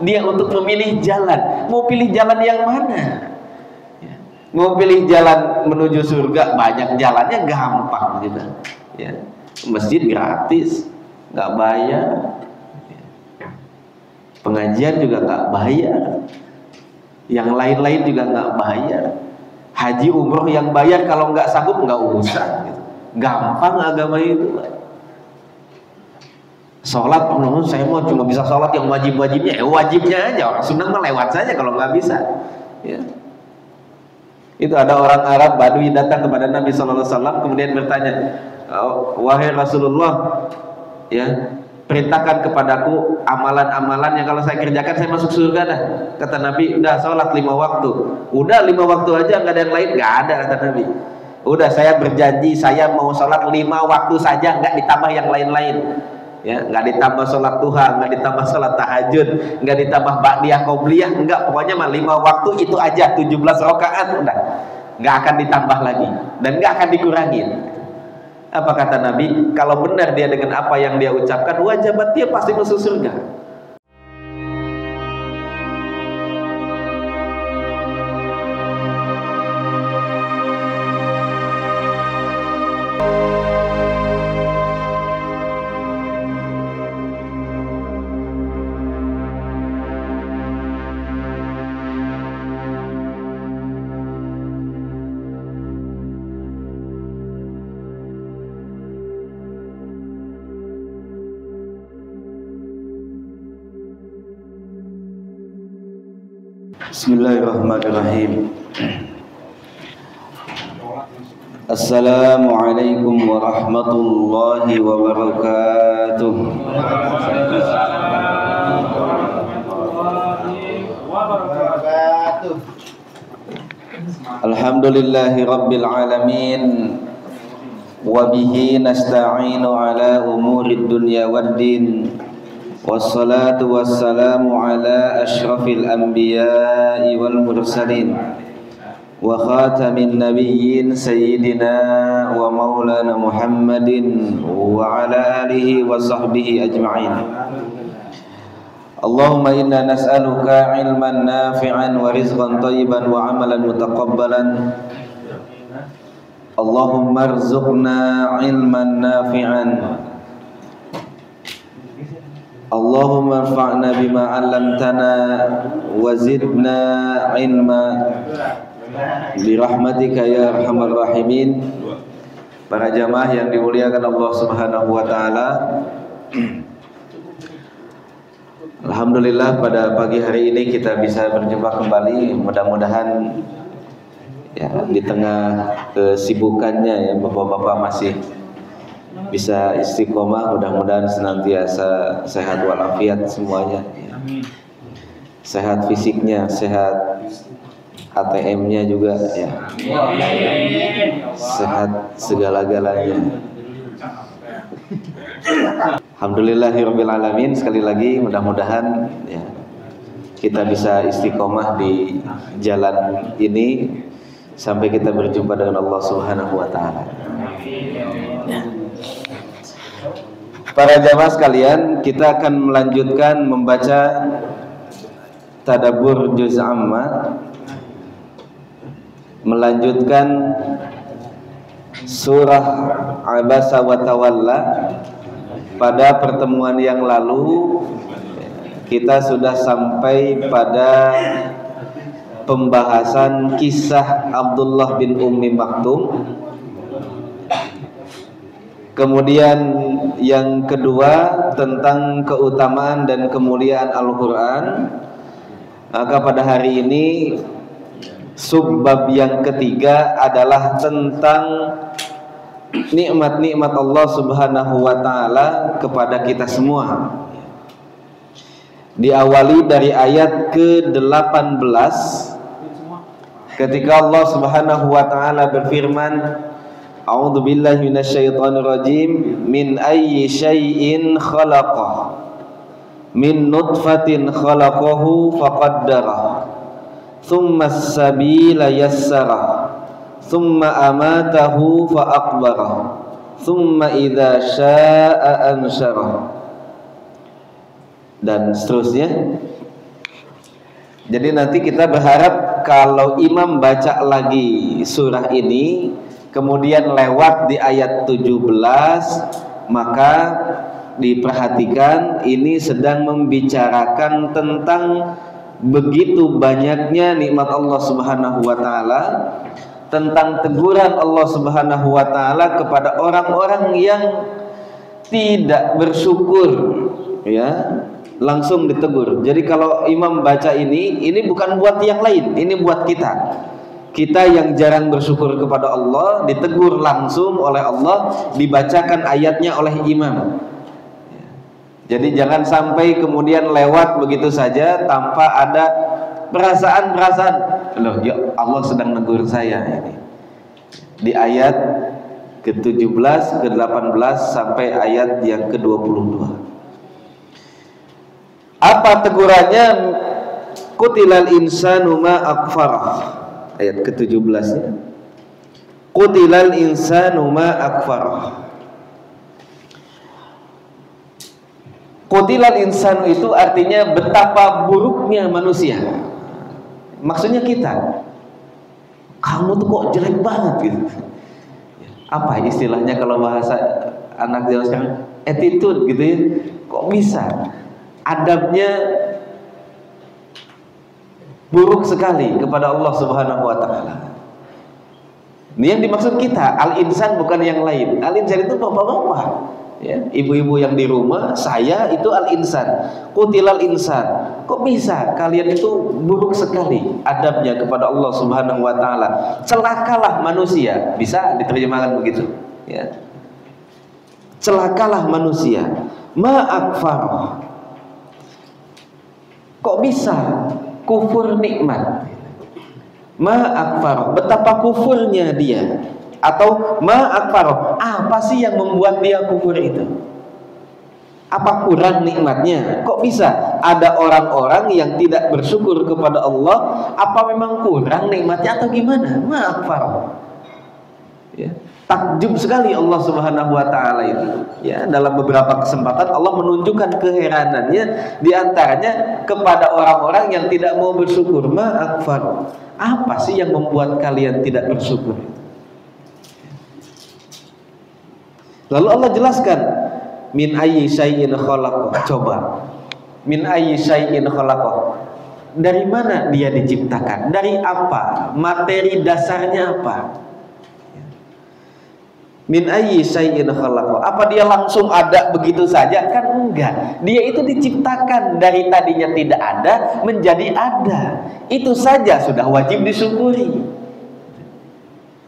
dia untuk memilih jalan. Mau pilih jalan yang mana? Mau pilih jalan menuju surga, banyak jalannya, gampang gitu. Ya. Masjid gratis, nggak bayar. Pengajian juga nggak bayar. Yang lain-lain juga nggak bayar. Haji umroh yang bayar, kalau nggak sanggup nggak usah. Gitu. Gampang agama itu. Sholat, oh, saya mau cuma bisa sholat yang wajib-wajibnya, wajibnya aja. Orang sunnah mah lewat saja kalau nggak bisa. Ya. Itu ada orang Arab Badui datang kepada Nabi SAW, kemudian bertanya, wahai Rasulullah, ya, perintahkan kepadaku amalan-amalan yang kalau saya kerjakan saya masuk surga dah. Kata Nabi, udah sholat 5 waktu. Udah 5 waktu aja, nggak ada yang lain? Nggak ada, kata Nabi. Udah, saya berjanji saya mau sholat 5 waktu saja, nggak ditambah yang lain-lain. Ya, nggak ditambah sholat duha, nggak ditambah sholat tahajud, nggak ditambah ba'diyah qobliyah, enggak, pokoknya mah 5 waktu itu aja, 17 rakaat udah, nggak akan ditambah lagi dan nggak akan dikurangin. Apa kata Nabi? Kalau benar dia dengan apa yang dia ucapkan, wajibat dia pasti masuk surga. Bismillahirrahmanirrahim. Assalamualaikum warahmatullahi wabarakatuh. Alhamdulillahi rabbil alamin. Wa bihi nasta'inu ala umurid dunya waddin. Wassalatu wassalamu ala ashrafil anbiya'i wal mursalin wa khatamin nabiyyin sayyidina wa maulana Muhammadin wa ala alihi wa sahbihi ajma'in. Allahumma inna nas'aluka ilman nafi'an wa rizqan thayyiban wa amalan mutaqabbalan. Allahumma arzuqna ilman nafi'an, Allahumma anfa'na bima 'allamtana wa zidna ilma birahmatika ya arhamar rahimin. Para jamaah yang dimuliakan Allah Subhanahu wa taala, alhamdulillah pada pagi hari ini kita bisa berjumpa kembali. Mudah-mudahan ya di tengah kesibukannya ya bapak-bapak masih bisa istiqomah, mudah-mudahan senantiasa sehat walafiat semuanya ya. Sehat fisiknya, sehat ATM-nya juga ya. Sehat segala-galanya. Alhamdulillahirabbil alamin. Sekali lagi mudah-mudahan ya kita bisa istiqomah di jalan ini sampai kita berjumpa dengan Allah Subhanahu wa taala. Ya. Para jamaah sekalian, kita akan melanjutkan membaca tadabbur juz amma, melanjutkan surah Abasa wa Tawalla. Pada pertemuan yang lalu kita sudah sampai pada pembahasan kisah Abdullah bin Ummi Maktum. Kemudian yang kedua tentang keutamaan dan kemuliaan Al-Quran. Maka pada hari ini subbab yang ketiga adalah tentang nikmat-nikmat Allah Subhanahu wa taala kepada kita semua. Diawali dari ayat ke-18 ketika Allah Subhanahu wa taala berfirman, A'udzu billahi minasyaitonir rajim. Min ayyi syai'in khalaqah, min nutfatin khalaqahu faqaddarah, thumma as-sabila yassarah, thumma amatahu faqbarah, thumma idza syaa'a ansyarah, dan seterusnya. Jadi nanti kita berharap kalau imam baca lagi surah ini kemudian lewat di ayat 17, maka diperhatikan ini sedang membicarakan tentang begitu banyaknya nikmat Allah Subhanahu wa taala, tentang teguran Allah Subhanahu wa taala kepada orang-orang yang tidak bersyukur, ya, langsung ditegur. Jadi kalau imam baca ini bukan buat yang lain, ini buat kita. Kita yang jarang bersyukur kepada Allah ditegur langsung oleh Allah, dibacakan ayatnya oleh imam. Jadi jangan sampai kemudian lewat begitu saja tanpa ada perasaan-perasaan, loh ya Allah sedang negur saya ini. Di ayat ke-17, ke-18 sampai ayat yang ke-22. Apa tegurannya? Qutilal insanu ma akfarah. Ayat ke-17 ya. Qutilal insanu ma akfarah. Qutilal insanu itu artinya betapa buruknya manusia. Maksudnya kita. Kamu tuh kok jelek banget gitu. Apa istilahnya kalau bahasa anak zaman sekarang? Attitude gitu ya. Kok bisa? Adabnya buruk sekali kepada Allah Subhanahu wa taala. Ini yang dimaksud kita, al-insan bukan yang lain. Al-insan itu bapak-bapak, ya, ibu-ibu yang di rumah, saya itu al-insan. Qutilal insan. Kok bisa kalian itu buruk sekali adabnya kepada Allah Subhanahu wa taala? Celakalah manusia, bisa diterjemahkan begitu, ya. Celakalah manusia. Ma akfarah. Kok bisa kufur nikmat? Ma akfarah, betapa kufurnya dia. Atau ma akfarah, apa sih yang membuat dia kufur itu? Apa kurang nikmatnya? Kok bisa ada orang-orang yang tidak bersyukur kepada Allah? Apa memang kurang nikmatnya atau gimana? Ma akfarah, ya. Takjub sekali Allah Subhanahu wa taala itu. Ya, dalam beberapa kesempatan Allah menunjukkan keheranannya, di antaranya kepada orang-orang yang tidak mau bersyukur. Ma akfar. Apa sih yang membuat kalian tidak bersyukur? Lalu Allah jelaskan, min ayyi syai'in khalaqah. Coba. Min ayyi syai'in khalaqah. Dari mana dia diciptakan? Dari apa? Materi dasarnya apa? Min ayyi syai'in khalaqah. Apa dia langsung ada begitu saja? Kan enggak. Dia itu diciptakan dari tadinya tidak ada menjadi ada. Itu saja sudah wajib disyukuri.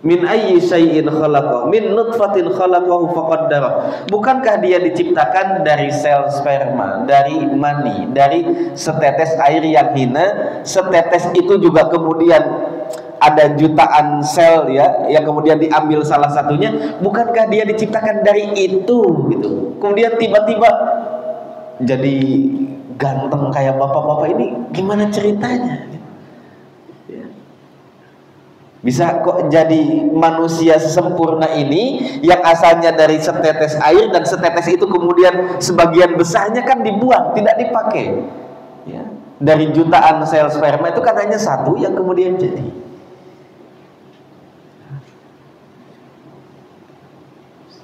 Min ayyi syai'in khalaqah. Min nutfatin khalaqahu faqaddara. Bukankah dia diciptakan dari sel sperma, dari mani, dari setetes air yang hina? Setetes itu juga kemudian ada jutaan sel, ya, yang kemudian diambil salah satunya. Bukankah dia diciptakan dari itu gitu? Kemudian tiba-tiba jadi ganteng kayak bapak-bapak ini, gimana ceritanya? Ya. Bisa kok jadi manusia sesempurna ini yang asalnya dari setetes air, dan setetes itu kemudian sebagian besarnya kan dibuang, tidak dipakai, ya. Dari jutaan sel sperma itu kan hanya satu yang kemudian jadi.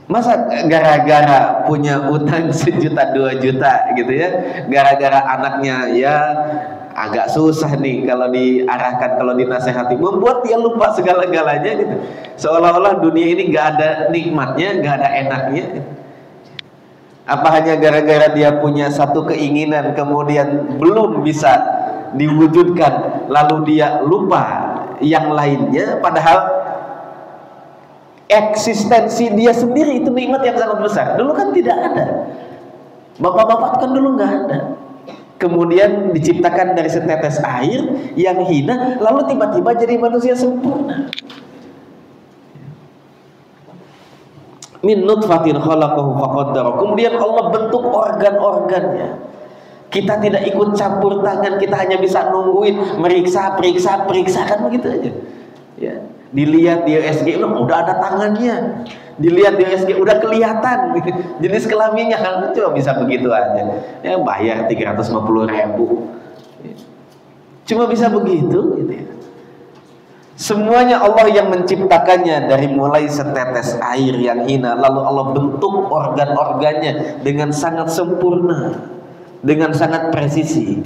Masa gara-gara punya utang 1 juta 2 juta gitu ya, gara-gara anaknya ya agak susah nih kalau diarahkan, kalau dinasehati, membuat dia lupa segala-galanya gitu. Seolah-olah dunia ini gak ada nikmatnya, gak ada enaknya. Apa hanya gara-gara dia punya satu keinginan kemudian belum bisa diwujudkan, lalu dia lupa yang lainnya, padahal eksistensi dia sendiri itu nikmat yang sangat besar. Dulu kan tidak ada. Bapak-bapak kan dulu nggak ada. Kemudian diciptakan dari setetes air yang hina, lalu tiba-tiba jadi manusia sempurna. Min nutfatin khalaqahu faqaddara. Kemudian Allah bentuk organ-organnya. Kita tidak ikut campur tangan, kita hanya bisa nungguin, meriksa, periksa kan begitu aja. Ya. Dilihat di USG udah ada tangannya, dilihat di USG udah kelihatan jenis kelaminnya, kan coba bisa begitu aja. Ya bayar 350.000. Cuma bisa begitu gitu ya. Semuanya Allah yang menciptakannya, dari mulai setetes air yang hina, lalu Allah bentuk organ-organnya dengan sangat sempurna, dengan sangat presisi.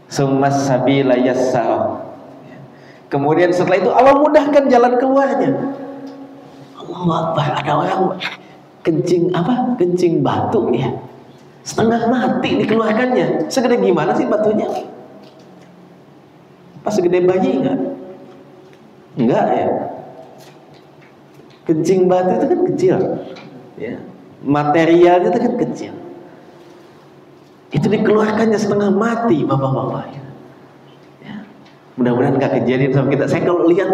Summas sabila yassara. Kemudian setelah itu Allah mudahkan jalan keluarnya. Allahu Akbar, ada orang kencing kencing batu ya, setengah mati dikeluarkannya. Segede gimana sih batunya? Pas segede bayi enggak ya. Kencing batu itu kan kecil ya, materialnya itu kan kecil, itu dikeluarkannya setengah mati bapak-bapak ya. Mudah-mudahan nggak kejadian sama kita. Saya kalau lihat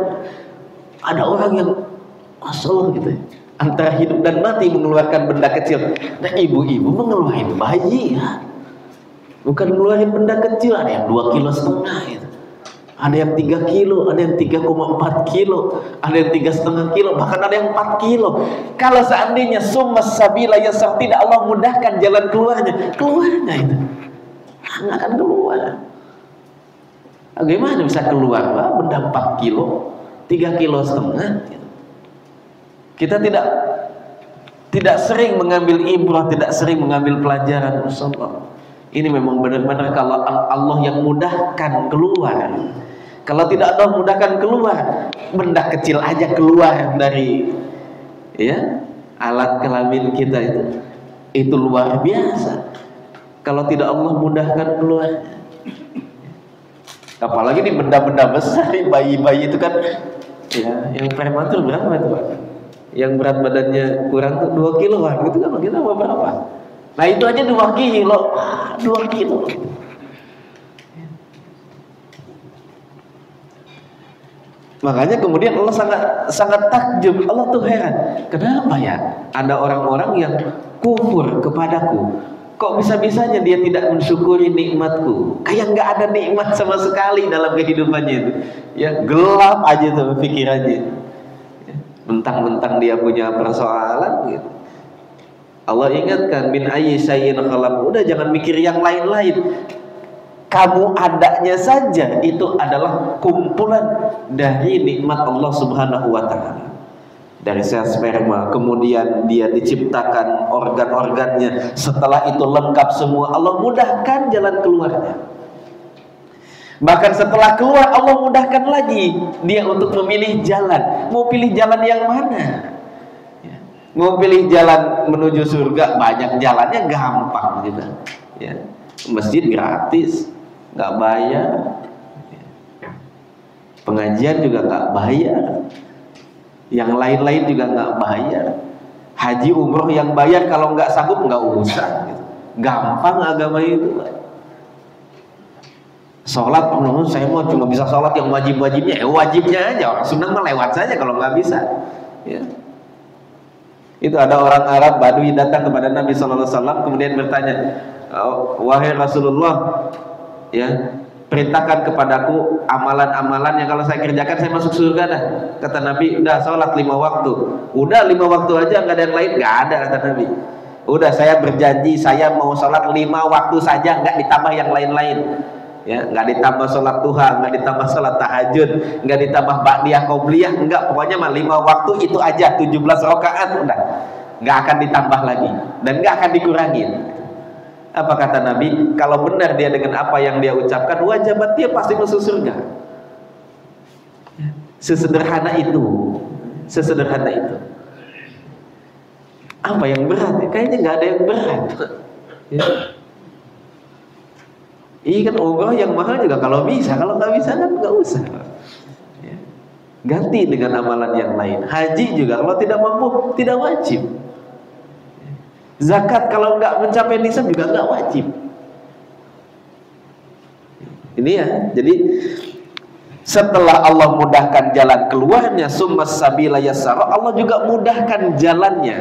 ada orang yang asal gitu ya, antara hidup dan mati mengeluarkan benda kecil. Nah, ibu-ibu mengeluarkan bayi ya, bukan mengeluarkan benda kecil. Ada yang 2,5 kilo gitu, ada yang 3 kilo, ada yang 3,4 kilo, ada yang 3,5 kilo, bahkan ada yang 4 kilo. Kalau seandainya summas sabila yassar, tidak Allah mudahkan jalan keluarnya itu nggak akan keluar. Bagaimana bisa keluar benda 4 kilo, 3,5 kilo gitu. Kita tidak sering mengambil ibrah, tidak sering mengambil pelajaran. Masyaallah, ini memang benar-benar kalau Allah yang mudahkan keluar. Kalau tidak Allah mudahkan keluar, benda kecil aja keluar dari ya alat kelamin kita itu luar biasa. Kalau tidak Allah mudahkan keluar, apalagi di benda-benda besar, bayi-bayi itu kan ya, yang prematur berapa itu Pak? Yang berat badannya kurang tuh 2 kiloan gitu kan, kita mau berapa? Nah itu aja 2 kilo, 2 kilo. Makanya kemudian Allah sangat takjub. Allah tuh heran, kenapa ya ada orang-orang yang kufur kepadaku? Kok bisa-bisanya dia tidak mensyukuri nikmatku? Kayak nggak ada nikmat sama sekali dalam kehidupannya itu. Ya gelap aja tuh pikirannya. Mentang-mentang dia punya persoalan gitu. Allah ingatkan, min ayyi syai'in khalaq. Udah jangan mikir yang lain-lain. Kamu adanya saja itu adalah kumpulan dari nikmat Allah Subhanahu wa taala. Dari sel sperma, kemudian dia diciptakan organ-organnya. Setelah itu lengkap semua, Allah mudahkan jalan keluarnya. Bahkan setelah keluar Allah mudahkan lagi dia untuk memilih jalan. Mau pilih jalan yang mana? Mau pilih jalan menuju surga, banyak jalannya, gampang gitu ya. Masjid gratis, nggak bayar. Pengajian juga nggak bayar. Yang lain-lain juga nggak bayar. Haji umroh yang bayar, kalau nggak sanggup nggak usah gitu. Gampang agama itu. Sholat, saya mau cuma bisa sholat yang wajib-wajibnya, wajibnya aja. Orang sunnah mah lewat saja kalau nggak bisa ya. Itu ada orang Arab Badui datang kepada Nabi SAW, kemudian bertanya, wahai Rasulullah ya, perintahkan kepadaku amalan-amalan yang kalau saya kerjakan saya masuk surga dah. Kata Nabi, udah sholat 5 waktu. Udah 5 waktu aja, nggak ada yang lain? Nggak ada, kata Nabi. Udah, saya berjanji saya mau sholat 5 waktu saja, nggak ditambah yang lain-lain ya, nggak ditambah sholat duha, nggak ditambah sholat tahajud, nggak ditambah ba'diyah qobliyah, nggak, pokoknya mah 5 waktu itu aja, 17 rakaat udah, nggak akan ditambah lagi dan nggak akan dikurangin. Apa kata Nabi? Kalau benar dia dengan apa yang dia ucapkan, wajibat dia pasti masuk surga. Sesederhana itu, sesederhana itu. Apa yang berat? Kayaknya nggak ada yang berat ya. Iya kan, umroh yang mahal juga kalau bisa, kalau nggak bisa kan nggak usah ya. Ganti dengan amalan yang lain. Haji juga kalau tidak mampu tidak wajib. Zakat kalau nggak mencapai nisab juga nggak wajib. Ini ya, jadi setelah Allah mudahkan jalan keluarnya, summas sabila yassara, Allah juga mudahkan jalannya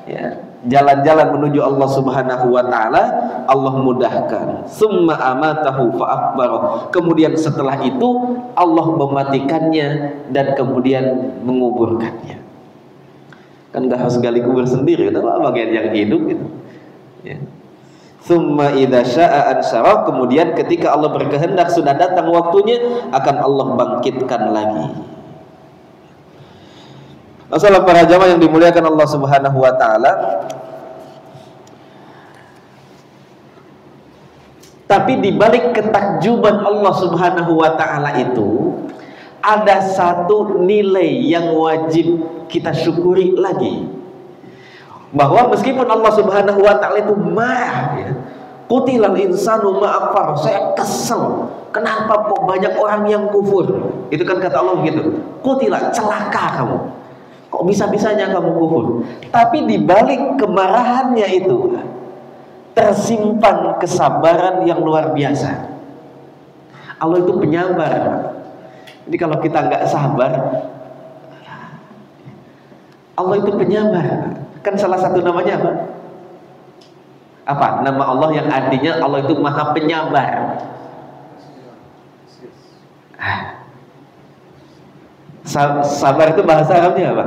ya. Jalan-jalan menuju Allah Subhanahu wa taala Allah mudahkan. Summa amatahu fa akbar. Kemudian setelah itu Allah mematikannya dan kemudian menguburkannya. Kan nggak harus gali kubur sendiri, itu bagian yang hidup gitu ya. Tsumma idza syaa'a ansyara, kemudian ketika Allah berkehendak sudah datang waktunya, akan Allah bangkitkan lagi. Masalah para jamaah yang dimuliakan Allah Subhanahu wa taala. Tapi di balik ketakjuban Allah Subhanahu wa taala itu ada satu nilai yang wajib kita syukuri lagi. Bahwa meskipun Allah Subhanahu wa taala itu marah, ya, Qutilal insanu ma'akfar, saya kesel kenapa kok banyak orang yang kufur. Itu kan kata Allah begitu. Qutila, celaka kamu, kok bisa-bisanya kamu kufur. Tapi di balik kemarahannya itu tersimpan kesabaran yang luar biasa. Allah itu penyabar. Jadi kalau kita nggak sabar, Allah itu penyabar. Kan salah satu namanya apa? Apa? Nama Allah yang artinya Allah itu Maha Penyabar. Sabar itu bahasa Arabnya apa?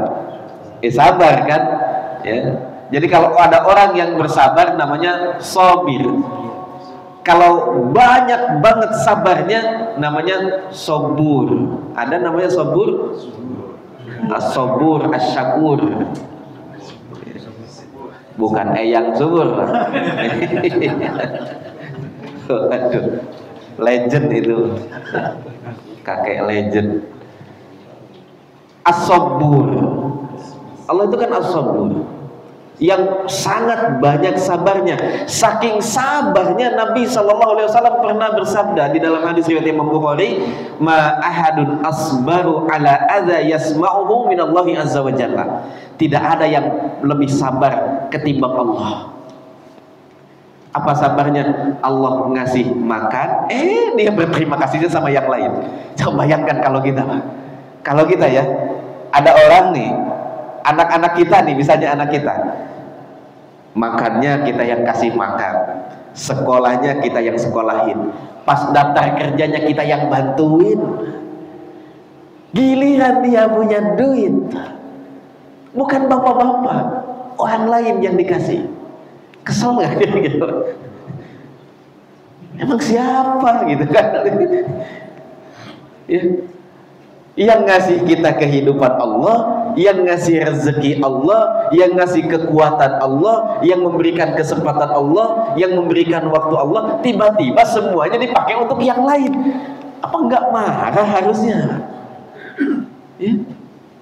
Sabar kan? Ya. Jadi kalau ada orang yang bersabar namanya sabir. Kalau banyak banget sabarnya namanya sabur. Ada namanya sabur, as-sabur, as-syakur. Bukan eyang subur. Aduh, legend itu, kakek legend. As-sabur, Allah itu kan as-sabur, yang sangat banyak sabarnya. Saking sabarnya Nabi SAW pernah bersabda di dalam hadis riwayat Imam Bukhari, ma ahadun asbaru ala adza yasma'uhu minallahi azza wa jalla. Tidak ada yang lebih sabar ketimbang Allah. Apa sabarnya? Allah ngasih makan, dia berterima kasihnya sama yang lain. Coba bayangkan kalau kita ya, ada orang nih, anak-anak kita nih, misalnya anak kita, makannya kita yang kasih makan, sekolahnya kita yang sekolahin, pas daftar kerjanya kita yang bantuin, giliran dia punya duit, bukan bapak-bapak, orang lain yang dikasih. Kesel gak gitu? Emang siapa gitu kan? Ya. Yang ngasih kita kehidupan Allah, yang ngasih rezeki Allah, yang ngasih kekuatan Allah, yang memberikan kesempatan Allah, yang memberikan waktu Allah, tiba-tiba semuanya dipakai untuk yang lain. Apa enggak marah harusnya? Ya.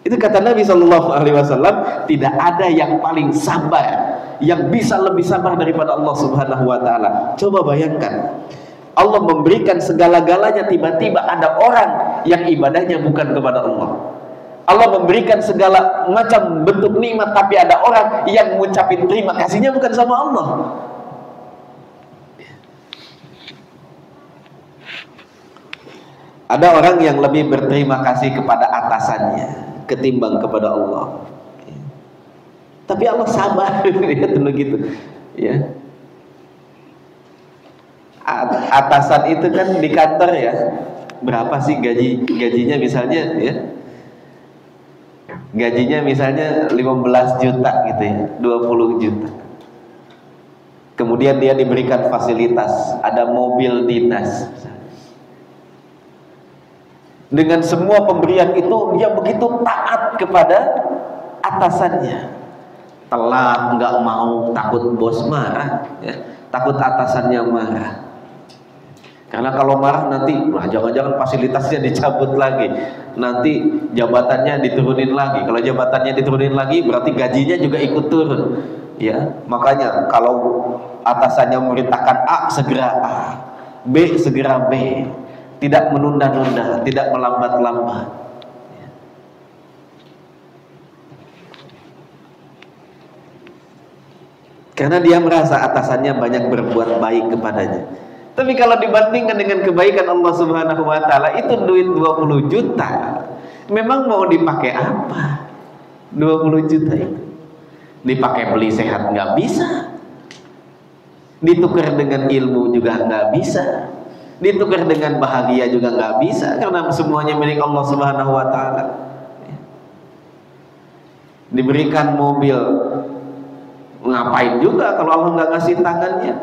Itu kata Nabi SAW, tidak ada yang paling sabar, yang bisa lebih sabar daripada Allah Subhanahu wa taala. Coba bayangkan, Allah memberikan segala-galanya, tiba-tiba ada orang yang ibadahnya bukan kepada Allah. Allah memberikan segala macam bentuk nikmat, tapi ada orang yang mengucapin terima kasihnya bukan sama Allah. Ada orang yang lebih berterima kasih kepada atasannya ketimbang kepada Allah. Tapi Allah sabar, ya dulu gitu. Ya. Atasan itu kan di kantor ya, berapa sih gajinya misalnya ya? Gajinya misalnya 15 juta gitu ya, 20 juta. Kemudian dia diberikan fasilitas, ada mobil dinas. Dengan semua pemberian itu dia begitu taat kepada atasannya. Telat nggak mau, takut bos marah, ya. Takut atasannya marah. Karena kalau marah nanti, jangan-jangan fasilitasnya dicabut lagi, nanti jabatannya diturunin lagi. Kalau jabatannya diturunin lagi, berarti gajinya juga ikut turun. Ya, makanya kalau atasannya memerintahkan A, segera A, B, segera B, tidak menunda-nunda, tidak melambat-lambat. Karena dia merasa atasannya banyak berbuat baik kepadanya. Tapi kalau dibandingkan dengan kebaikan Allah Subhanahu wa taala, itu duit 20 juta. Memang mau dipakai apa? 20 juta itu. Dipakai beli sehat nggak bisa. Ditukar dengan ilmu juga nggak bisa. Ditukar dengan bahagia juga nggak bisa, karena semuanya milik Allah Subhanahu wa taala. Diberikan mobil, ngapain juga kalau Allah nggak ngasih tangannya?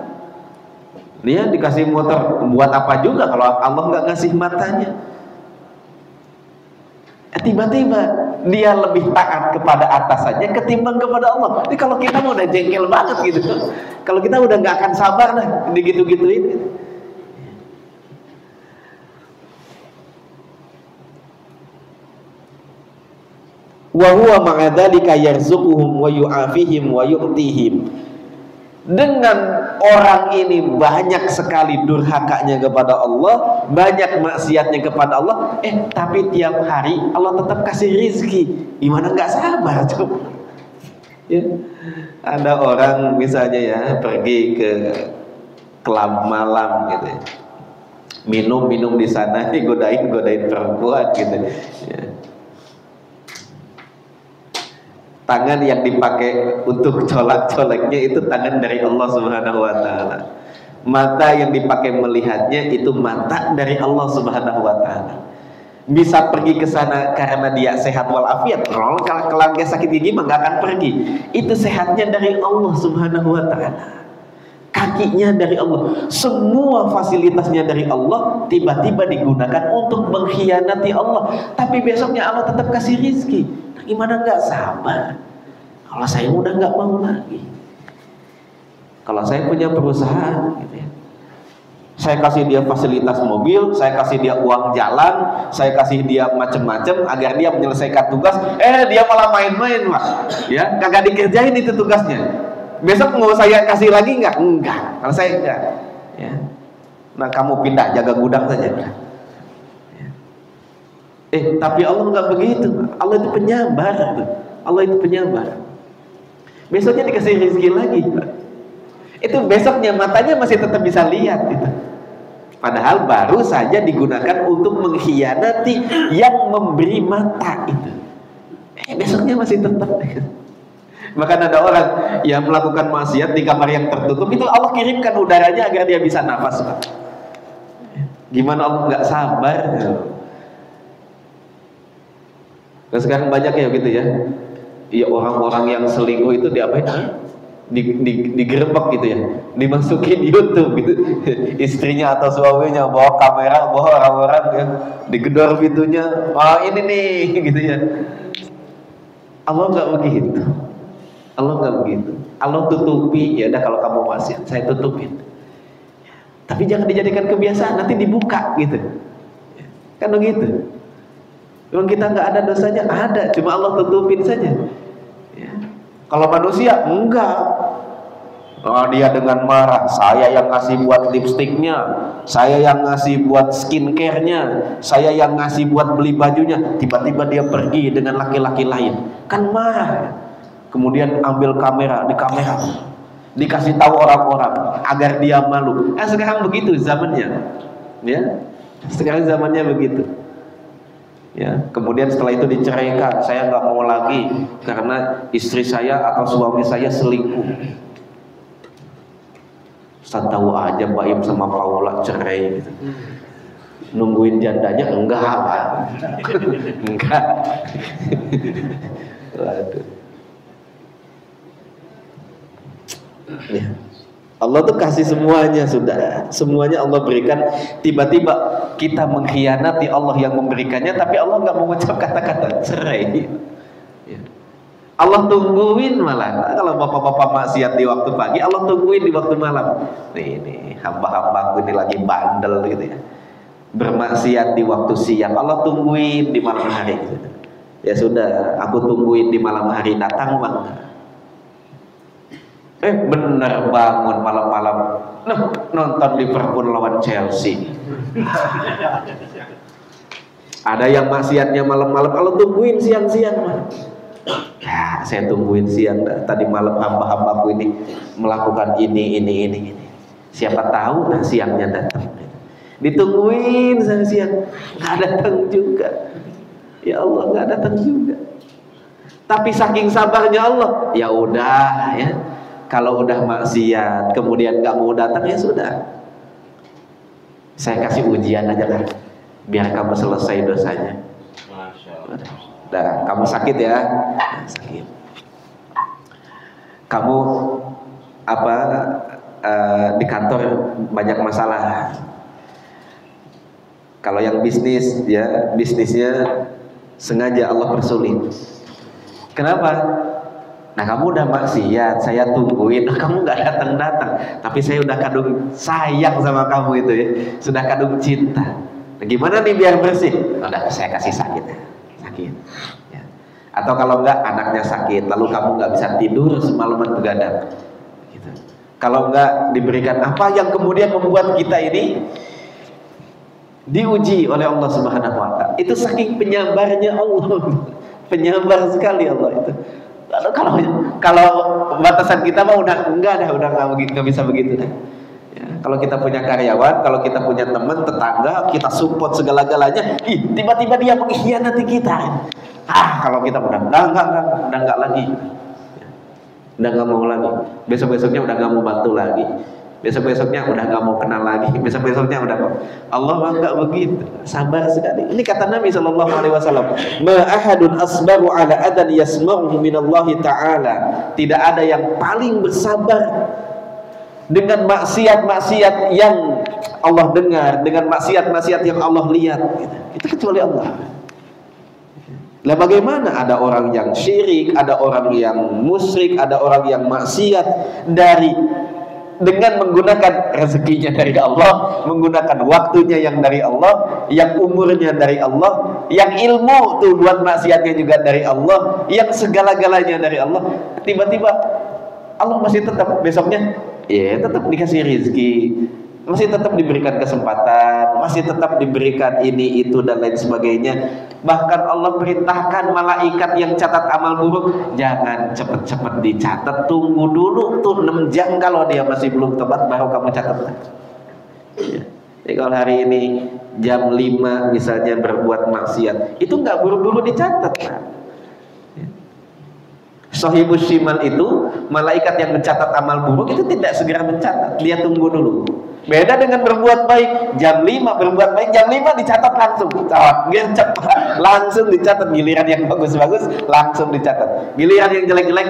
Dia dikasih motor buat apa juga kalau Allah nggak ngasih matanya. Tiba-tiba dia lebih taat kepada atasannya ketimbang kepada Allah. Jadi kalau kita mau udah jengkel banget gitu, kalau kita udah nggak akan sabar lah digitu-gituin. Wa huwa ma'a dzalika yarzuquhum wa yu'afihim wa yu'tihim. Dengan orang ini banyak sekali durhakanya kepada Allah, banyak maksiatnya kepada Allah, tapi tiap hari Allah tetap kasih rizki. Gimana nggak sabar coba? Ya. Ada orang misalnya ya pergi ke klub malam gitu, minum di sana, godain perempuan gitu. Ya. Tangan yang dipakai untuk colak-coleknya itu tangan dari Allah Subhanahu wa taala. Mata yang dipakai melihatnya itu mata dari Allah Subhanahu wa taala. Bisa pergi ke sana karena dia sehat walafiat. Kalau dia sakit gigi mah nggak akan pergi. Itu sehatnya dari Allah Subhanahu wa taala. Kakinya dari Allah, semua fasilitasnya dari Allah, tiba-tiba digunakan untuk mengkhianati Allah. Tapi besoknya Allah tetap kasih rizki. Gimana nggak sabar? Kalau saya udah nggak mau lagi. Kalau saya punya perusahaan, gitu ya, saya kasih dia fasilitas mobil, saya kasih dia uang jalan, saya kasih dia macam-macam agar dia menyelesaikan tugas. Dia malah main-main, Mas. Ya, kagak dikerjain itu tugasnya. Besok mau saya kasih lagi nggak? Enggak. Kalau saya enggak. Ya. Nah, kamu pindah jaga gudang saja. Tapi Allah nggak begitu. Allah itu penyabar. Allah itu penyabar. Besoknya dikasih rezeki lagi. Itu besoknya matanya masih tetap bisa lihat gitu. Padahal baru saja digunakan untuk mengkhianati yang memberi mata itu. Besoknya masih tetap. Bahkan ada orang yang melakukan maksiat di kamar yang tertutup, itu Allah kirimkan udaranya agar dia bisa nafas. Gimana Allah nggak sabar? Nah, sekarang banyak ya gitu ya. Ya orang-orang yang selingkuh itu diapain? Digerebek gitu ya, dimasukin YouTube gitu. Istrinya atau suaminya bawa kamera, bawa orang-orang ya, digedor pintunya. Ini nih gitu ya. Allah nggak begitu. Allah nggak begitu. Allah tutupi. Ya udah, kalau kamu maksiat saya tutupin. Tapi jangan dijadikan kebiasaan, nanti dibuka gitu. Kan begitu. Memang kita nggak ada dosanya, ada, cuma Allah tutupin saja. Ya. Kalau manusia enggak. Dia dengan marah, saya yang ngasih buat lipstiknya, saya yang ngasih buat skincare-nya, saya yang ngasih buat beli bajunya. Tiba-tiba dia pergi dengan laki-laki lain, kan marah. Kemudian ambil kamera, dikasih tahu orang-orang agar dia malu. Sekarang begitu zamannya, ya. Sekarang zamannya begitu. Ya, kemudian setelah itu diceraikan, saya nggak mau lagi karena istri saya atau suami saya selingkuh. Saya tahu aja Mbak Im sama Paula cerai gitu. Nungguin jandanya enggak, Pak. Enggak. Waduh. Ya. Allah tuh kasih semuanya, sudah semuanya Allah berikan. Tiba-tiba kita mengkhianati Allah yang memberikannya, tapi Allah nggak mengucap kata-kata cerai. Ya. Allah tungguin malah. Kalau bapak-bapak maksiat di waktu pagi, Allah tungguin di waktu malam. Nih hamba-hambaku ini lagi bandel gitu ya, bermaksiat di waktu siang, Allah tungguin di malam hari gitu. Ya sudah, aku tungguin di malam hari, datang bang. Bener bangun malam-malam, nonton Liverpool lawan Chelsea. Ada yang maksiatnya malam-malam, kalau tungguin siang-siang. Ya, saya tungguin siang. Tadi malam hamba-hambaku ini melakukan ini. Siapa tahu siangnya datang. Ditungguin siang, nggak datang juga. Ya Allah, nggak datang juga. Tapi saking sabarnya Allah, ya udah ya. Kalau udah maksiat kemudian gak mau datang, ya sudah, saya kasih ujian aja kan, biar kamu selesai dosanya. Nah, kamu sakit ya, sakit. Kamu di kantor banyak masalah. Kalau yang bisnis, ya bisnisnya sengaja Allah persulit. Kenapa? Nah, kamu udah maksiat, saya tungguin, kamu nggak datang-datang, tapi saya udah kadung sayang sama kamu itu ya, sudah kadung cinta. Nah, gimana nih biar bersih? Udah saya kasih sakit. Ya. Atau kalau enggak anaknya sakit, lalu kamu nggak bisa tidur semalaman begadang. Gitu. Kalau enggak diberikan apa yang kemudian membuat kita ini diuji oleh Allah Subhanahu Wa Taala. Itu saking penyabarnya Allah, penyabar sekali Allah itu. Lalu kalau batasan kita mah udah enggak bisa begitu dah. Ya, kalau kita punya karyawan, kalau kita punya teman, tetangga, kita support segala-galanya, tiba-tiba dia mengkhianati kita. Kalau kita udah enggak lagi. Udah enggak mau lagi. Besok-besoknya udah enggak mau bantu lagi. Besok-besoknya udah enggak mau kenal lagi. Besok-besoknya udah Allah enggak begitu. Sabar sekali. Ini kata Nabi SAW, ma ahadun asbaru ala adan yasma'uhu minallahi ta'ala. Tidak ada yang paling bersabar dengan maksiat-maksiat yang Allah dengar, dengan maksiat-maksiat yang Allah lihat, itu kecuali Allah. Lah bagaimana ada orang yang syirik, ada orang yang musyrik, ada orang yang maksiat dengan menggunakan rezekinya dari Allah, menggunakan waktunya yang dari Allah, yang umurnya dari Allah, yang ilmu tuh buat maksiatnya juga dari Allah, yang segala-galanya dari Allah. Tiba-tiba Allah masih tetap besoknya tetap dikasih rezeki, masih tetap diberikan kesempatan, masih tetap diberikan ini itu dan lain sebagainya. Bahkan Allah perintahkan malaikat yang catat amal buruk, jangan cepet-cepet dicatat, tunggu dulu tuh 6 jam, kalau dia masih belum tobat baru kamu catat. Jadi kalau hari ini jam 5 misalnya berbuat maksiat, itu nggak buru-buru dicatat. Sohibus shimal itu malaikat yang mencatat amal buruk itu tidak segera mencatat, dia tunggu dulu. Beda dengan berbuat baik, jam 5 berbuat baik, jam 5 dicatat langsung. Langsung dicatat. Giliran yang bagus-bagus langsung dicatat. Giliran yang jelek-jelek,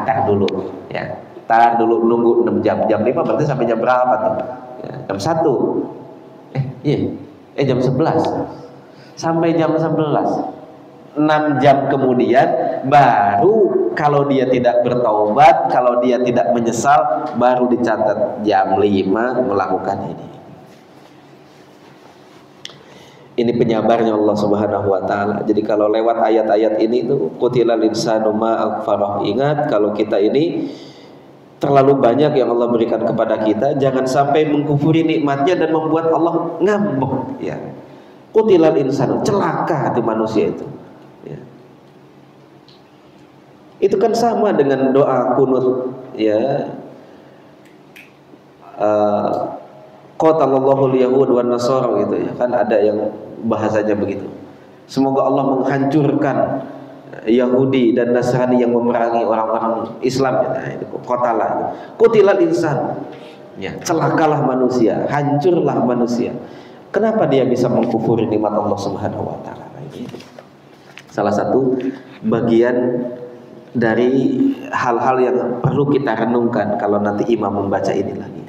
tar dulu ya. Tar dulu, nunggu 6 jam. Jam 5 berarti sampai jam berapa tuh? Ya, jam 1. Jam 11. Sampai jam 11. 6 jam kemudian baru, kalau dia tidak bertaubat, kalau dia tidak menyesal, baru dicatat jam 5 melakukan ini. Ini penyabarnya Allah Subhanahu wa taala. Jadi kalau lewat ayat-ayat ini itu qutilal insanu ma akfarah. Ingat, kalau kita ini terlalu banyak yang Allah berikan kepada kita, jangan sampai mengkufuri nikmatnya dan membuat Allah ngambek ya. Qutilal insanu, celaka hati manusia itu. Itu kan sama dengan doa kunut ya. Qatalallahu al-yahud wan nasara gitu ya. Kan ada yang bahasanya begitu. Semoga Allah menghancurkan Yahudi dan Nasrani yang memerangi orang-orang Islam. Nah, itu qatala. Qutilal insan. Ya, celakalah manusia, hancurlah manusia. Kenapa dia bisa mengkufuri nikmat Allah Subhanahu wa taala? Salah satu bagian dari hal-hal yang perlu kita renungkan kalau nanti imam membaca ini lagi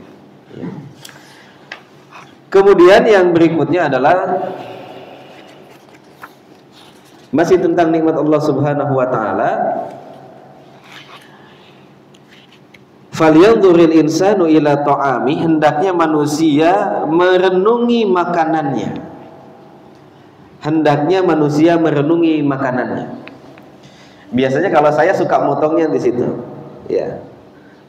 ya. Kemudian yang berikutnya adalah masih tentang nikmat Allah Subhanahu wa taala. Falyanzuril insanu ila ta'ami, hendaknya manusia merenungi makanannya. Hendaknya manusia merenungi makanannya. Biasanya kalau saya suka motongnya di situ, ya.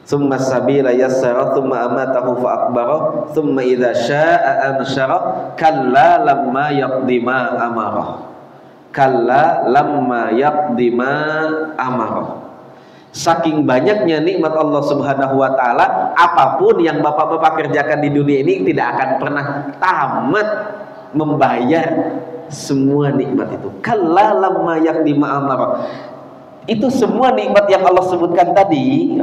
Tsumma sabila yassara tsumma amatahu fa akbara tsumma idza syaa'a ansyara kalla lamma yaqdi ma amara. Kalla lamma yaqdi ma amara. Saking banyaknya nikmat Allah Subhanahu wa taala, apapun yang bapak-bapak kerjakan di dunia ini tidak akan pernah tamat membayar semua nikmat itu. Kalla lamma yaqdi ma amara. Itu semua nikmat yang Allah sebutkan tadi,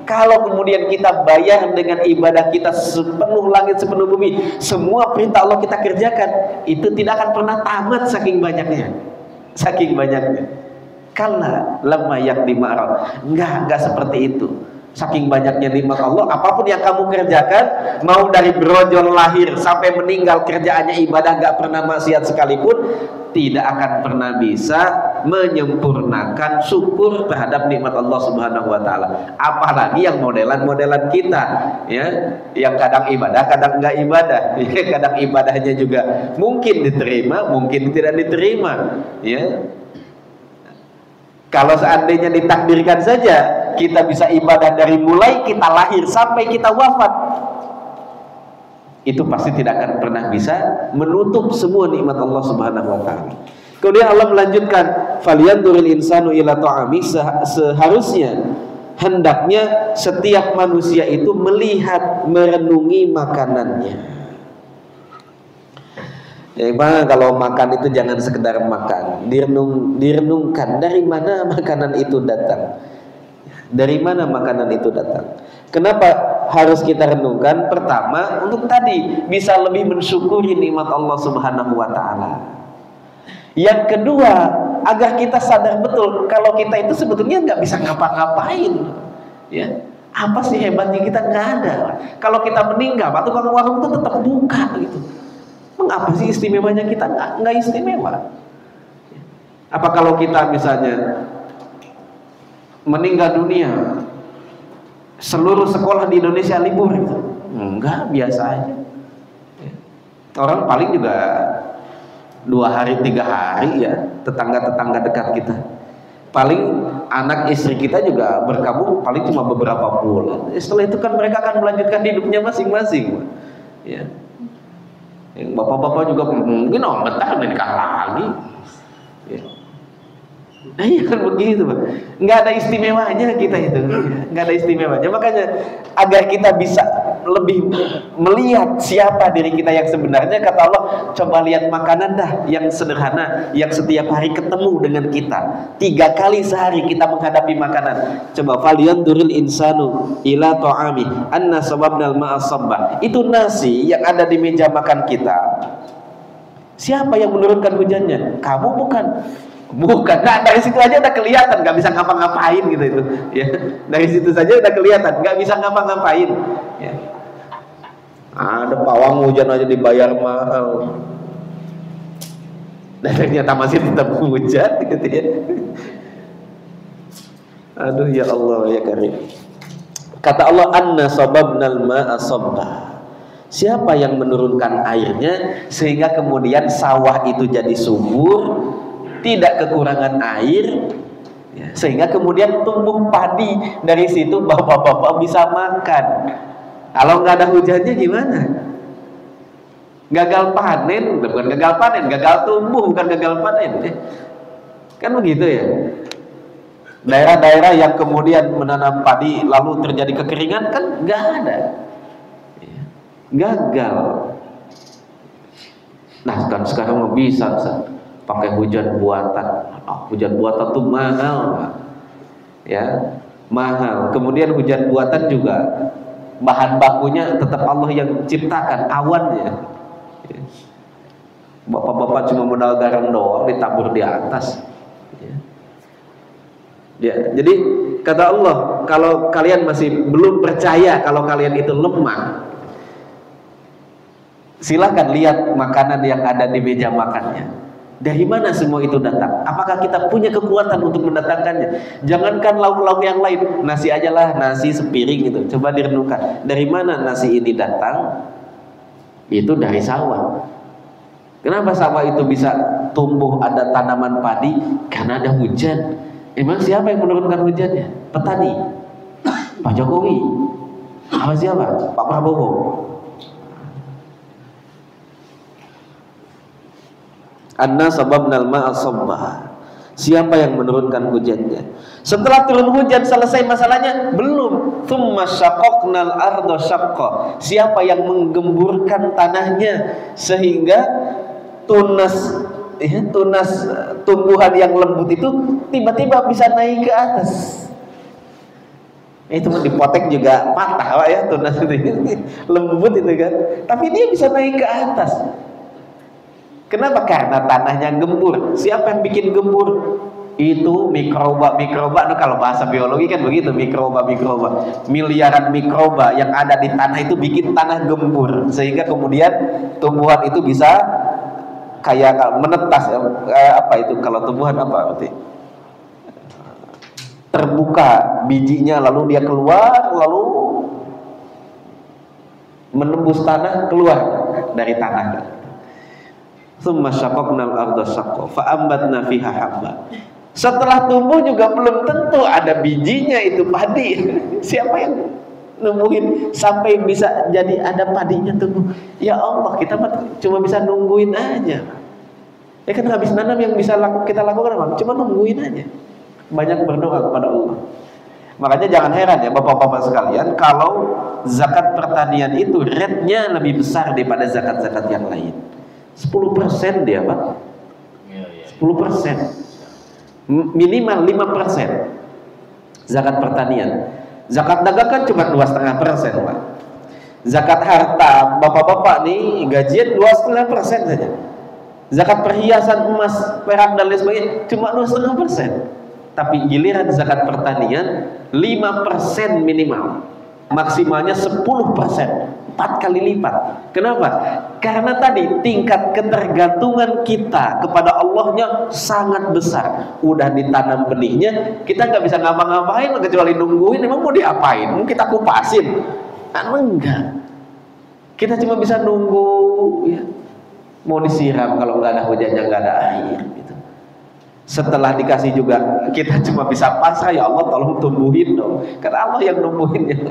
kalau kemudian kita bayar dengan ibadah kita sepenuh langit sepenuh bumi, semua perintah Allah kita kerjakan, itu tidak akan pernah tamat saking banyaknya. Saking banyaknya. Kalla lamma yaqdi ma amara. Enggak seperti itu. Saking banyaknya nikmat Allah, apapun yang kamu kerjakan, mau dari brojol lahir sampai meninggal kerjaannya ibadah, gak pernah maksiat sekalipun, tidak akan pernah bisa menyempurnakan syukur terhadap nikmat Allah Subhanahu wa taala. Apalagi yang modelan-modelan kita, ya, yang kadang ibadah, kadang enggak ibadah, ya, kadang ibadahnya juga mungkin diterima, mungkin tidak diterima, ya. Kalau seandainya ditakdirkan saja kita bisa ibadah dari mulai kita lahir sampai kita wafat, itu pasti tidak akan pernah bisa menutup semua nikmat Allah Subhanahu wa taala. Kemudian Allah melanjutkan, "Falyanzuril insanu ila ta'ami", seharusnya hendaknya setiap manusia itu melihat, merenungi makanannya. Ya, kalau makan itu jangan sekedar makan, direnungkan dari mana makanan itu datang. Dari mana makanan itu datang? Kenapa harus kita renungkan? Pertama, untuk tadi bisa lebih mensyukuri nikmat Allah Subhanahu wa taala. Yang kedua, agar kita sadar betul kalau kita itu sebetulnya nggak bisa ngapa-ngapain. Ya, apa sih hebatnya kita? Nggak ada. Kalau kita meninggal, tukang warung itu tetap buka gitu. Mengapa sih istimewanya kita? Nggak istimewa. Apa kalau kita misalnya meninggal dunia, seluruh sekolah di Indonesia libur gitu? Enggak, biasa aja. Orang paling juga 2 hari 3 hari ya, tetangga-tetangga dekat kita. Paling anak istri kita juga berkabung paling cuma beberapa bulan. Setelah itu kan mereka akan melanjutkan hidupnya masing-masing. Ya. Yang bapak-bapak juga mungkin bentar menikah lagi. Ya. Nah, iya kan begitu, Pak. Nggak ada istimewanya kita itu, nggak ada istimewanya. Makanya agar kita bisa lebih melihat siapa diri kita yang sebenarnya, kata Allah, coba lihat makanan dah yang sederhana, yang setiap hari ketemu dengan kita. 3 kali sehari kita menghadapi makanan. Coba falyanzuril insanu ila ta'ami anna sababnal ma'a sabba. Itu nasi yang ada di meja makan kita. Siapa yang menurunkan hujannya? Kamu bukan. Bukan, nah, dari situ aja udah kelihatan nggak bisa ngapa-ngapain gitu itu, ya. Dari situ saja udah kelihatan nggak bisa ngapa-ngapain. Ya. Ada pawang hujan aja dibayar mahal, dan ternyata masih tetap hujan, gitu ya. Aduh ya Allah ya Karim. Kata Allah, anna sababnal ma'a sabba. Siapa yang menurunkan airnya sehingga kemudian sawah itu jadi subur, tidak kekurangan air, ya, sehingga kemudian tumbuh padi. Dari situ bapak-bapak bisa makan. Kalau nggak ada hujannya gimana? Gagal panen, bukan gagal panen, gagal tumbuh, bukan gagal panen. Kan begitu ya. Daerah-daerah yang kemudian menanam padi lalu terjadi kekeringan kan nggak ada. Gagal. Nah kan sekarang mau bisa pakai hujan buatan. Hujan buatan tuh mahal, ya, mahal. Kemudian hujan buatan juga bahan bakunya tetap Allah yang ciptakan, awannya. Bapak-bapak cuma modal garam doang ditabur di atas. Ya, jadi kata Allah, kalau kalian masih belum percaya kalau kalian itu lemah, silahkan lihat makanan yang ada di meja makannya. Dari mana semua itu datang? Apakah kita punya kekuatan untuk mendatangkannya? Jangankan lauk-lauk yang lain, nasi aja lah, nasi sepiring gitu. Coba direnungkan, dari mana nasi ini datang? Itu dari sawah. Kenapa sawah itu bisa tumbuh, ada tanaman padi? Karena ada hujan. Emang siapa yang menurunkan hujannya? Petani, Pak Jokowi, apa siapa? Pak Prabowo. Anna sababnal ma'a sabba. Siapa yang menurunkan hujannya? Setelah turun hujan selesai masalahnya? Belum. Tsumma syaqqaqnal arda syaqqa. Siapa yang menggemburkan tanahnya sehingga tunas tumbuhan yang lembut itu tiba-tiba bisa naik ke atas. Itu dipotek juga patah, Pak, ya, tunas itu lembut itu kan. Tapi dia bisa naik ke atas. Kenapa? Karena tanahnya gembur. Siapa yang bikin gembur? itu mikroba nah kalau bahasa biologi kan begitu, mikroba miliaran mikroba yang ada di tanah itu bikin tanah gembur sehingga kemudian tumbuhan itu bisa kayak menetas, apa itu kalau tumbuhan apa berarti terbuka bijinya lalu dia keluar lalu menembus tanah keluar dari tanah. Tsumma syaqaqnal arda syaqqa fa ambatna fiha habba. Setelah tumbuh juga belum tentu ada bijinya itu padi. Siapa yang nungguin sampai bisa jadi ada padinya tumbuh? Ya Allah, kita cuma bisa nungguin aja. Ya kan habis nanam yang bisa kita lakukan apa? Cuma nungguin aja. Banyak berdoa kepada Allah. Makanya jangan heran ya Bapak-bapak sekalian, kalau zakat pertanian itu rate-nya lebih besar daripada zakat-zakat yang lain. 10% dia Pak. 10%. Minimal 5% zakat pertanian. Zakat dagang kan cuma 2,5% Pak. Zakat harta bapak-bapak nih gajian 2,5% saja. Zakat perhiasan emas, perak dan lain sebagainya cuma 2,5%. Tapi giliran zakat pertanian 5% minimal, maksimalnya 10%, 4 kali lipat. Kenapa? Karena tadi tingkat ketergantungan kita kepada Allahnya sangat besar. Udah ditanam benihnya, kita nggak bisa ngapa-ngapain kecuali nungguin. Emang mau diapain? Mau kita kupasin? Kan enggak. Kita cuma bisa nunggu ya. Mau disiram kalau nggak ada hujannya, nggak ada air gitu. Setelah dikasih juga kita cuma bisa pasrah, ya Allah tolong tumbuhin dong, karena Allah yang numbuhinnya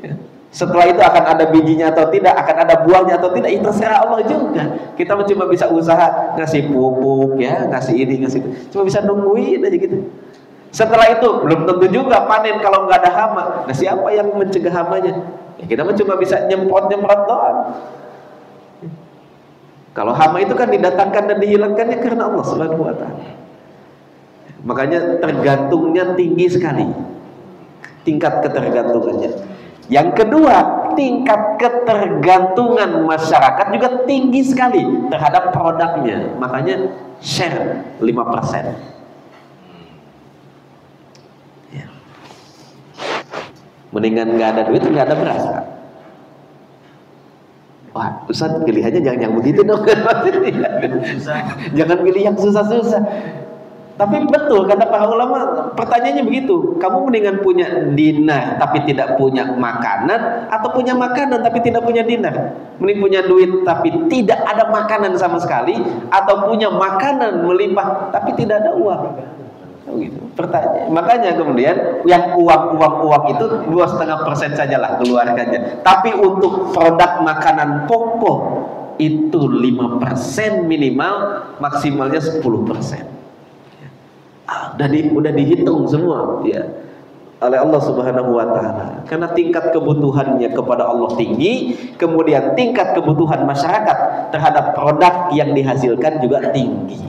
ya. Setelah itu akan ada bijinya atau tidak, akan ada buahnya atau tidak, itu terserah Allah juga. Kita cuma bisa usaha ngasih pupuk ya, ngasih ini, ngasih itu. Cuma bisa nungguin aja gitu. Setelah itu belum tentu juga panen kalau nggak ada hama. Nah siapa yang mencegah hamanya? Ya, kita cuma bisa nyemprot doang. Kalau hama itu kan didatangkan dan dihilangkannya karena Allah Subhanahu wa Ta'ala. Makanya tergantungnya tinggi sekali, tingkat ketergantungannya. Yang kedua, tingkat ketergantungan masyarakat juga tinggi sekali terhadap produknya. Makanya share 5%. Ya. Mendingan nggak ada duit, nggak ada beras. Wah, Ustaz pilihannya jangan yang begitu dong. Jangan pilih yang susah-susah. Tapi betul kata para ulama, pertanyaannya begitu. Kamu mendingan punya dinar tapi tidak punya makanan, atau punya makanan tapi tidak punya dinar? Mending punya duit tapi tidak ada makanan sama sekali, atau punya makanan melimpah tapi tidak ada uang? Gitu. Pertanyaan. Makanya kemudian yang uang itu 2,5% sajalah keluarkannya. Tapi untuk produk makanan pokok itu 5% minimal, maksimalnya 10%. Udah dihitung semua ya oleh Allah Subhanahu wa Ta'ala. Karena tingkat kebutuhannya kepada Allah tinggi, kemudian tingkat kebutuhan masyarakat terhadap produk yang dihasilkan juga tinggi.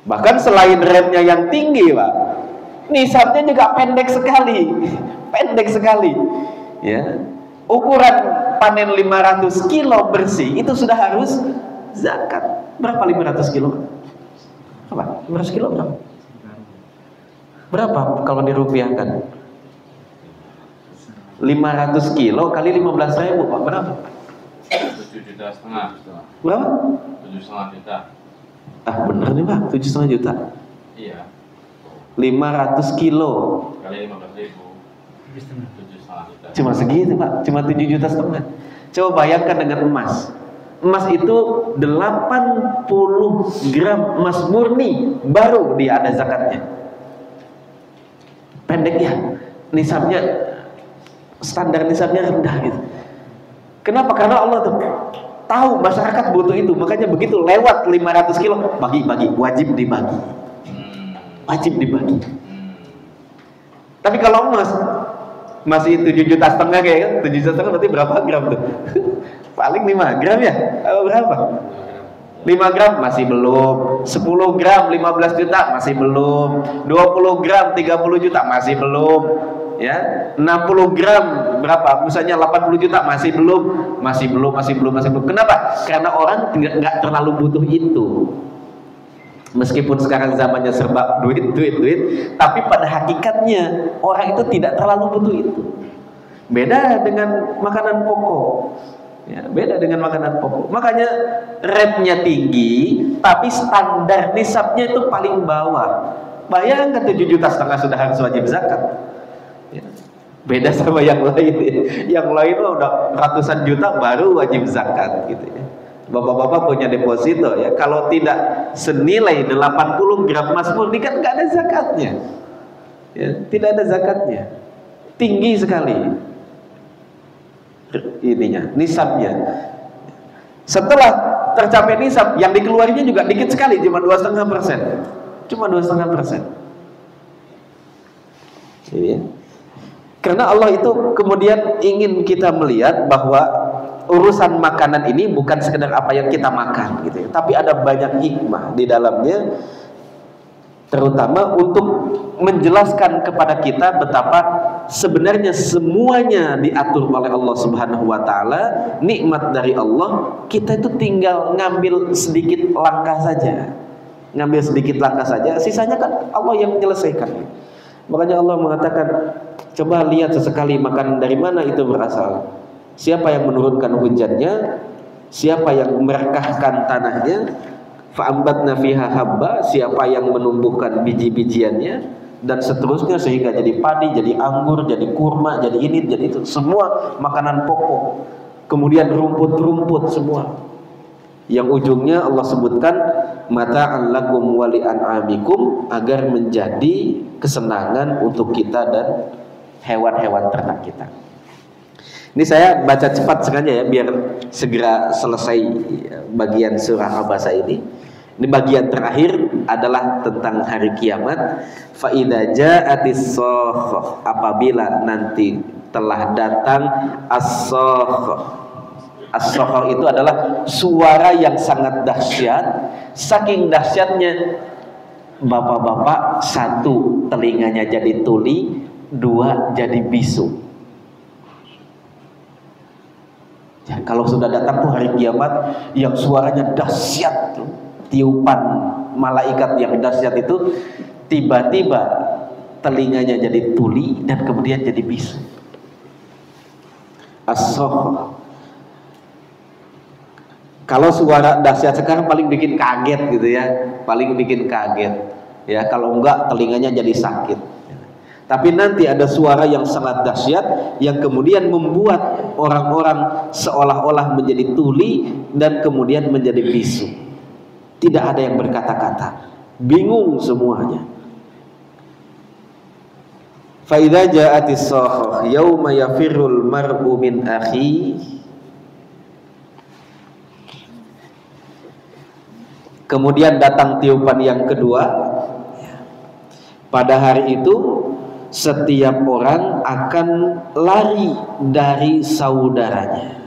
Bahkan selain rate-nya yang tinggi Pak, nisabnya juga pendek sekali ya. Ukuran panen 500 kilo bersih itu sudah harus zakat. Berapa 500 kilo? Apa? 500 kilo berapa? Berapa kalau dirupiahkan? 500 kilo kali 15.000 Pak, berapa? 7,5 juta. Berapa? 7,5 juta. Ah bener nih Pak, 7,5 juta. Iya. 500 kilo kali 15.000, 7,5 juta. Cuma segitu Pak, cuma 7,5 juta. Coba bayangkan dengan emas. Emas itu 80 gram emas murni baru dia ada zakatnya. Pendek ya, nisabnya, standar nisabnya rendah gitu. Kenapa? Karena Allah tuh tahu masyarakat butuh itu. Makanya begitu lewat 500 kilo bagi, wajib dibagi. Tapi kalau emas masih 7,5 juta kayak 7,5 juta berarti berapa gram tuh? Paling 5 gram ya? Berapa? 5 gram masih belum. 10 gram 15 juta masih belum. 20 gram 30 juta masih belum. Ya, 60 gram berapa? Misalnya 80 juta masih belum. Masih belum. Kenapa? Karena orang nggak terlalu butuh itu. Meskipun sekarang zamannya serba duit, tapi pada hakikatnya orang itu tidak terlalu butuh itu. Beda dengan makanan pokok. Ya, beda dengan makanan pokok. Makanya rate-nya tinggi, tapi standar nisabnya itu paling bawah. Bayangkan 7,5 juta sudah harus wajib zakat. Ya. Beda sama yang lain. Yang lain udah ratusan juta baru wajib zakat gitu ya. Bapak-bapak punya deposito ya, kalau tidak senilai 80 gram emas murni kan nggak ada zakatnya. Ya, tidak ada zakatnya. Tinggi sekali ininya, nisabnya. Setelah tercapai nisab, yang dikeluarinya juga dikit sekali, cuma 2,5%. Cuma 2,5%. Ya. Karena Allah itu kemudian ingin kita melihat bahwa urusan makanan ini bukan sekedar apa yang kita makan gitu ya, tapi ada banyak hikmah di dalamnya, terutama untuk menjelaskan kepada kita betapa sebenarnya semuanya diatur oleh Allah Subhanahu wa taala, nikmat dari Allah, kita itu tinggal ngambil sedikit langkah saja. Ngambil sedikit langkah saja, sisanya kan Allah yang menyelesaikan. Makanya Allah mengatakan, coba lihat sesekali makanan dari mana itu berasal. Siapa yang menurunkan hujannya? Siapa yang merekahkan tanahnya? Fa'ambatna fiha habba, siapa yang menumbuhkan biji-bijiannya, dan seterusnya sehingga jadi padi, jadi anggur, jadi kurma, jadi ini, jadi itu, semua makanan pokok. Kemudian rumput-rumput semua. Yang ujungnya Allah sebutkan mata'an lakum wa li'an'amikum, agar menjadi kesenangan untuk kita dan hewan-hewan ternak kita. Ini saya baca cepat sengaja ya, biar segera selesai bagian surah Abasa ini. Ini bagian terakhir adalah tentang hari kiamat. Fa idza ja'atis sakhah, apabila nanti telah datang as-sakhah. As-sakhah itu adalah suara yang sangat dahsyat. Saking dahsyatnya, bapak-bapak, satu telinganya jadi tuli, dua jadi bisu. Ya, kalau sudah datang tuh hari kiamat yang suaranya dahsyat, tiupan malaikat yang dahsyat itu, tiba-tiba telinganya jadi tuli dan kemudian jadi bisu. As-sakhah. Kalau suara dahsyat sekarang paling bikin kaget gitu ya, paling bikin kaget. Ya, kalau enggak telinganya jadi sakit. Tapi nanti ada suara yang sangat dahsyat yang kemudian membuat orang-orang seolah-olah menjadi tuli dan kemudian menjadi bisu. Tidak ada yang berkata-kata, bingung semuanya. Fa idza ja'atis sakhah yauma yafirrul mar'u min akhi. Kemudian datang tiupan yang kedua. Pada hari itu setiap orang akan lari dari saudaranya.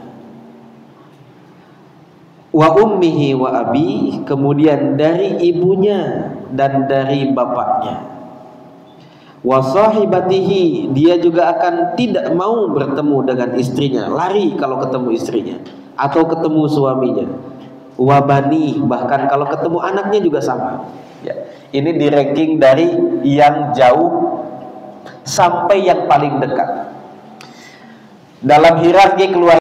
Wa ummihi wa abi, kemudian dari ibunya dan dari bapaknya. Wa sahibatihi, dia juga akan tidak mau bertemu dengan istrinya, lari kalau ketemu istrinya atau ketemu suaminya. Wa bani, bahkan kalau ketemu anaknya juga sama. Ya, ini di ranking dari yang jauh sampai yang paling dekat. Dalam hierarki keluarga